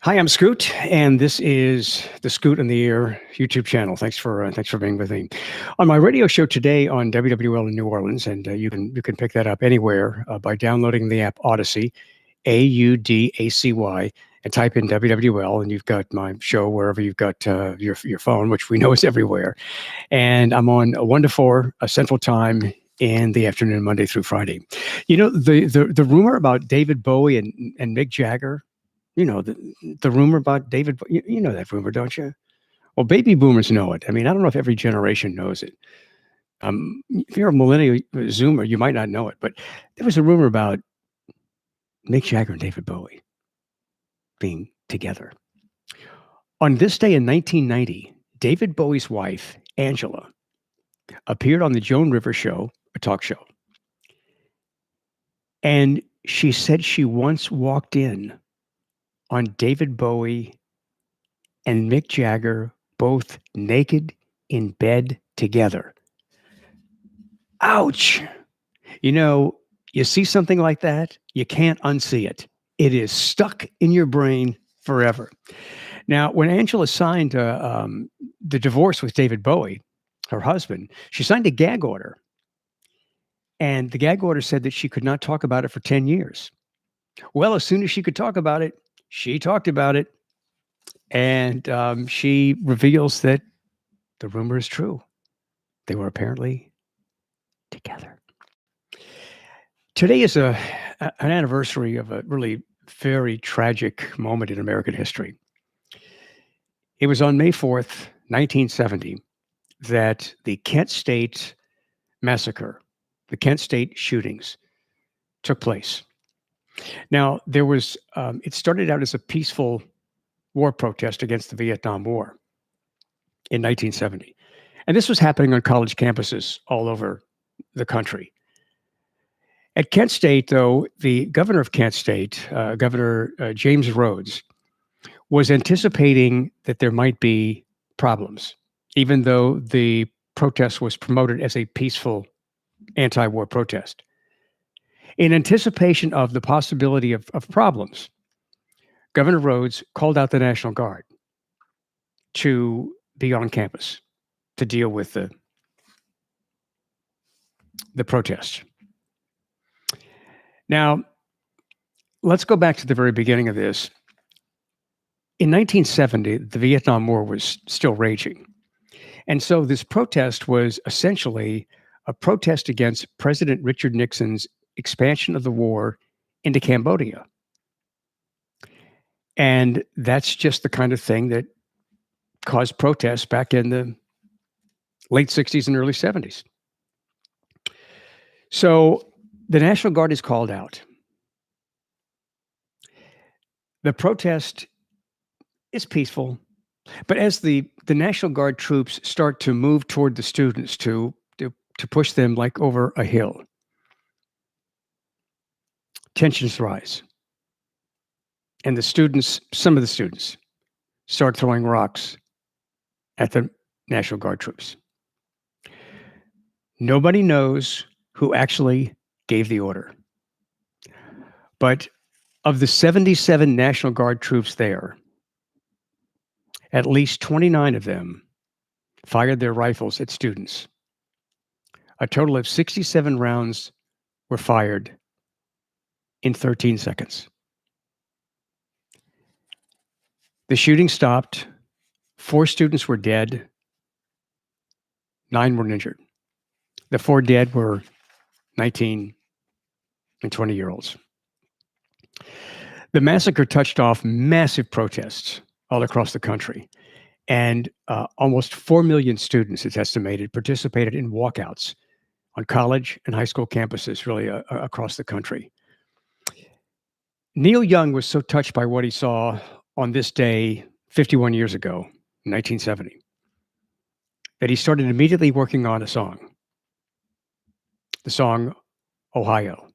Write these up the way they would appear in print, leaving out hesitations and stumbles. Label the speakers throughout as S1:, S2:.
S1: Hi, I'm Scoot, and this is the Scoot in the Ear YouTube channel. Thanks for being with me on my radio show today on WWL in New Orleans, and you can pick that up anywhere by downloading the app Odyssey, Audacy, and type in WWL, and you've got my show wherever you've got your phone, which we know is everywhere. And I'm on 1 to 4 Central Time in the afternoon, Monday through Friday. You know the rumor about David Bowie and Mick Jagger. You know, the rumor about David, you know that rumor, don't you? Well, baby boomers know it. I mean, I don't know if every generation knows it. If you're a millennial Zoomer, you might not know it, but there was a rumor about Mick Jagger and David Bowie being together. On this day in 1990, David Bowie's wife, Angela, appeared on the Joan Rivers Show, a talk show. And she said she once walked in on David Bowie and Mick Jagger both naked in bed together. Ouch. You know, you see something like that, you can't unsee it. It is stuck in your brain forever. Now, when Angela signed the divorce with David Bowie, her husband, she signed a gag order. And the gag order said that she could not talk about it for 10 years. Well, as soon as she could talk about it, she talked about it. And she reveals that the rumor is true. They were apparently together. Today is an anniversary of a really very tragic moment in American history. It was on May 4th, 1970, that the Kent State Massacre, the Kent State shootings, took place. Now, it started out as a peaceful war protest against the Vietnam War in 1970. And this was happening on college campuses all over the country. At Kent State, though, the governor of Kent State, Governor James Rhodes, was anticipating that there might be problems, even though the protest was promoted as a peaceful anti-war protest. In anticipation of the possibility of problems, Governor Rhodes called out the National Guard to be on campus to deal with the protest. Now, let's go back to the very beginning of this. In 1970, the Vietnam War was still raging. And so this protest was essentially a protest against President Richard Nixon's expansion of the war into Cambodia. And that's just the kind of thing that caused protests back in the late 60s and early 70s. So the National Guard is called out. The protest is peaceful, but as the National Guard troops start to move toward the students to push them like over a hill, tensions rise. And some of the students, start throwing rocks at the National Guard troops. Nobody knows who actually gave the order. But of the 77 National Guard troops there, at least 29 of them fired their rifles at students. A total of 67 rounds were fired in 13 seconds. The shooting stopped. 4 students were dead. 9 were injured. The 4 dead were 19 and 20-year-olds. The massacre touched off massive protests all across the country. And almost 4 million students, it's estimated, participated in walkouts on college and high school campuses really across the country. Neil Young was so touched by what he saw on this day 51 years ago, 1970, that he started immediately working on a song, the song Ohio.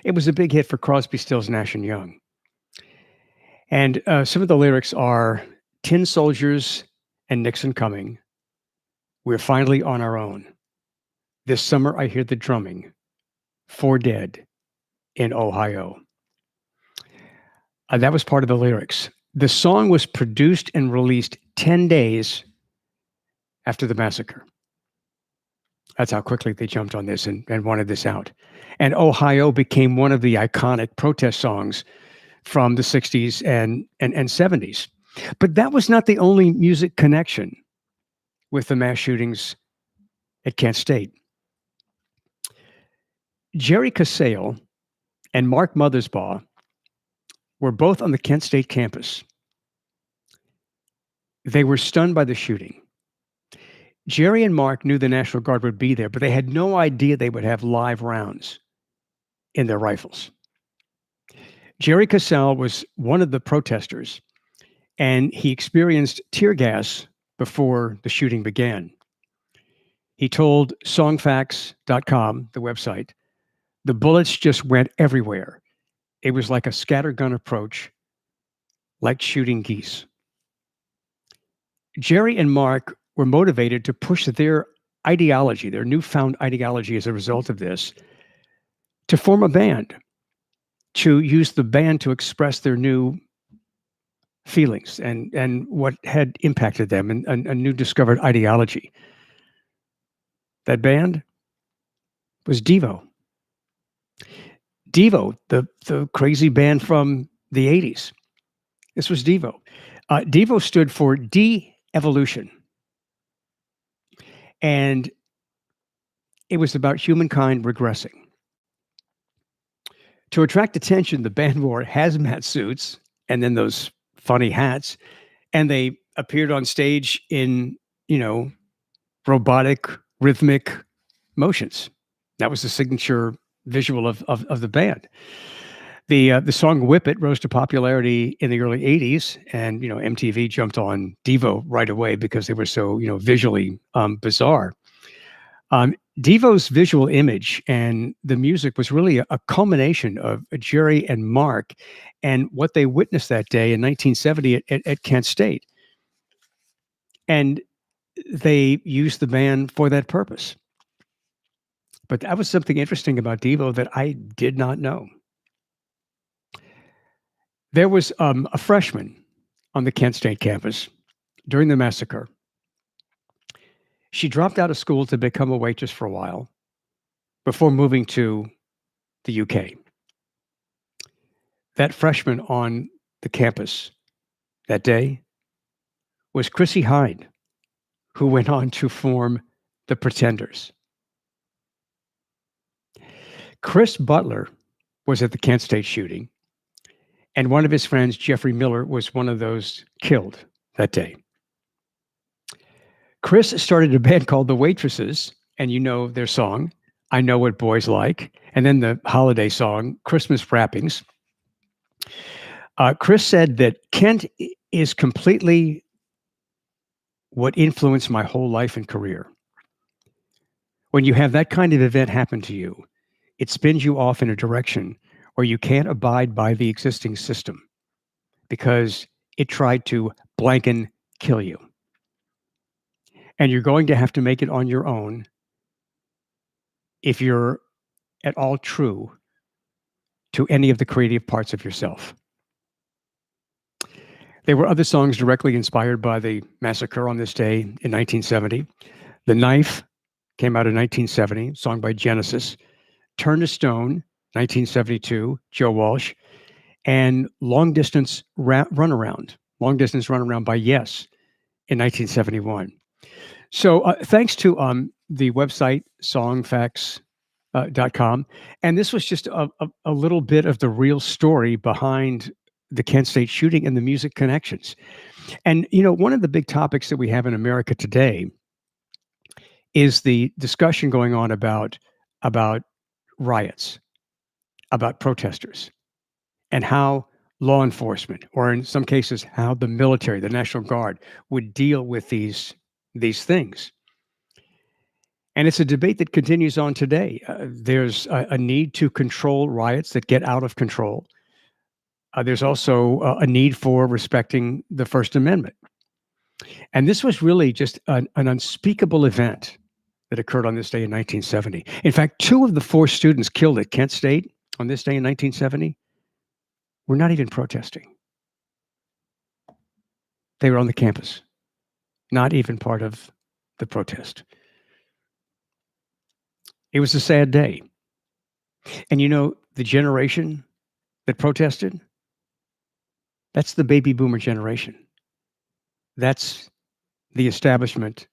S1: It was a big hit for Crosby, Stills, Nash & Young. And some of the lyrics are, "Tin soldiers and Nixon coming. We're finally on our own. This summer I hear the drumming. 4 dead in Ohio." That was part of the lyrics. The song was produced and released 10 days after the massacre. That's how quickly they jumped on this and wanted this out. And Ohio became one of the iconic protest songs from the 60s and 70s. But that was not the only music connection with the mass shootings at Kent State. Jerry Casale and Mark Mothersbaugh were both on the Kent State campus. They were stunned by the shooting. Jerry and Mark knew the National Guard would be there, but they had no idea they would have live rounds in their rifles. Jerry Casale was one of the protesters, and he experienced tear gas before the shooting began. He told songfacts.com, the website, the bullets just went everywhere. It was like a scattergun approach, like shooting geese. Jerry and Mark were motivated to push their ideology, their newfound ideology as a result of this, to form a band, to use the band to express their new feelings and what had impacted them and a new discovered ideology. That band was Devo. Devo, the crazy band from the 80s. This was Devo. Devo stood for de-evolution. And it was about humankind regressing. To attract attention, the band wore hazmat suits and then those funny hats, and they appeared on stage in, robotic, rhythmic motions. That was the signature visual of the band. The song "Whip It" rose to popularity in the early '80s, and MTV jumped on Devo right away because they were so visually bizarre. Devo's visual image and the music was really a culmination of Jerry and Mark and what they witnessed that day in 1970 at Kent State. And they used the band for that purpose. But that was something interesting about Devo that I did not know. There was a freshman on the Kent State campus during the massacre. She dropped out of school to become a waitress for a while before moving to the UK. That freshman on the campus that day was Chrissie Hynde, who went on to form the Pretenders. Chris Butler was at the Kent State shooting, and one of his friends, Jeffrey Miller, was one of those killed that day. Chris started a band called The Waitresses, and you know their song, I Know What Boys Like, and then the holiday song, Christmas Wrappings. Chris said that Kent is completely what influenced my whole life and career. When you have that kind of event happen to you, it spins you off in a direction where you can't abide by the existing system because it tried to blank kill you. And you're going to have to make it on your own if you're at all true to any of the creative parts of yourself. There were other songs directly inspired by the massacre on this day in 1970. The Knife came out in 1970, song by Genesis. Turn to Stone, 1972, Joe Walsh. And Long Distance Runaround by Yes in 1971. So thanks to the website songfacts.com. And this was just a little bit of the real story behind the Kent State shooting and the music connections. And, one of the big topics that we have in America today is the discussion going on about riots, about protesters, and how law enforcement, or in some cases, how the military, the National Guard, would deal with these things. And it's a debate that continues on today. There's a need to control riots that get out of control. There's also a need for respecting the First Amendment. And this was really just an unspeakable event that occurred on this day in 1970. In fact, 2 of the 4 students killed at Kent State on this day in 1970 were not even protesting. They were on the campus, not even part of the protest. It was a sad day. And the generation that protested, that's the baby boomer generation. That's the establishment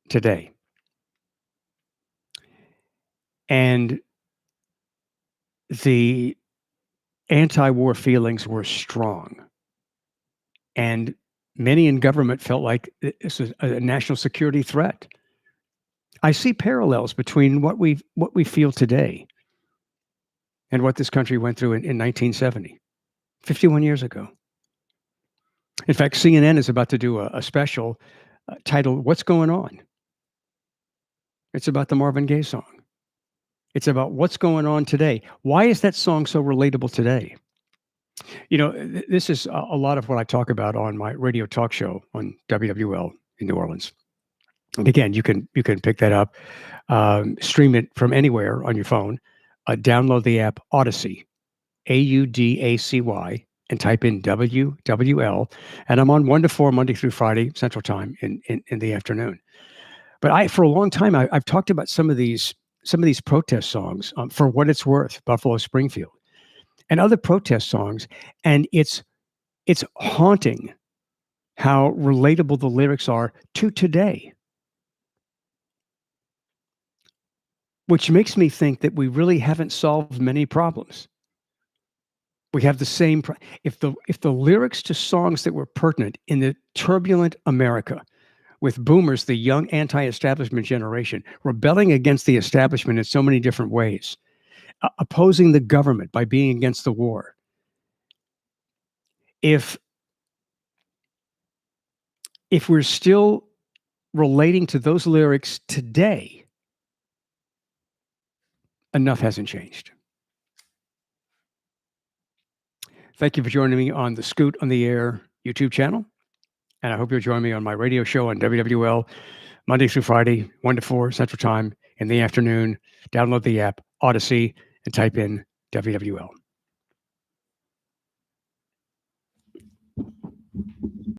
S1: today. And the anti-war feelings were strong. And many in government felt like this was a national security threat. I see parallels between what we feel today and what this country went through in 1970, 51 years ago. In fact, CNN is about to do a special titled "What's Going On?" It's about the Marvin Gaye song. It's about what's going on today. Why is that song so relatable today? This is a lot of what I talk about on my radio talk show on WWL in New Orleans. And again, you can pick that up, stream it from anywhere on your phone, download the app Odyssey, Audacy, and type in WWL. And I'm on 1 to 4 Monday through Friday Central Time in the afternoon. But for a long time, I've talked about some of these protest songs, For What It's Worth, Buffalo Springfield, and other protest songs, and it's haunting how relatable the lyrics are to today. Which makes me think that we really haven't solved many problems. We have the same if the lyrics to songs that were pertinent in the turbulent America, with boomers, the young anti-establishment generation, rebelling against the establishment in so many different ways, opposing the government by being against the war. If we're still relating to those lyrics today, enough hasn't changed. Thank you for joining me on the Scoot on the Air YouTube channel. And I hope you'll join me on my radio show on WWL Monday through Friday, 1 to 4 Central Time in the afternoon. Download the app Odyssey and type in WWL.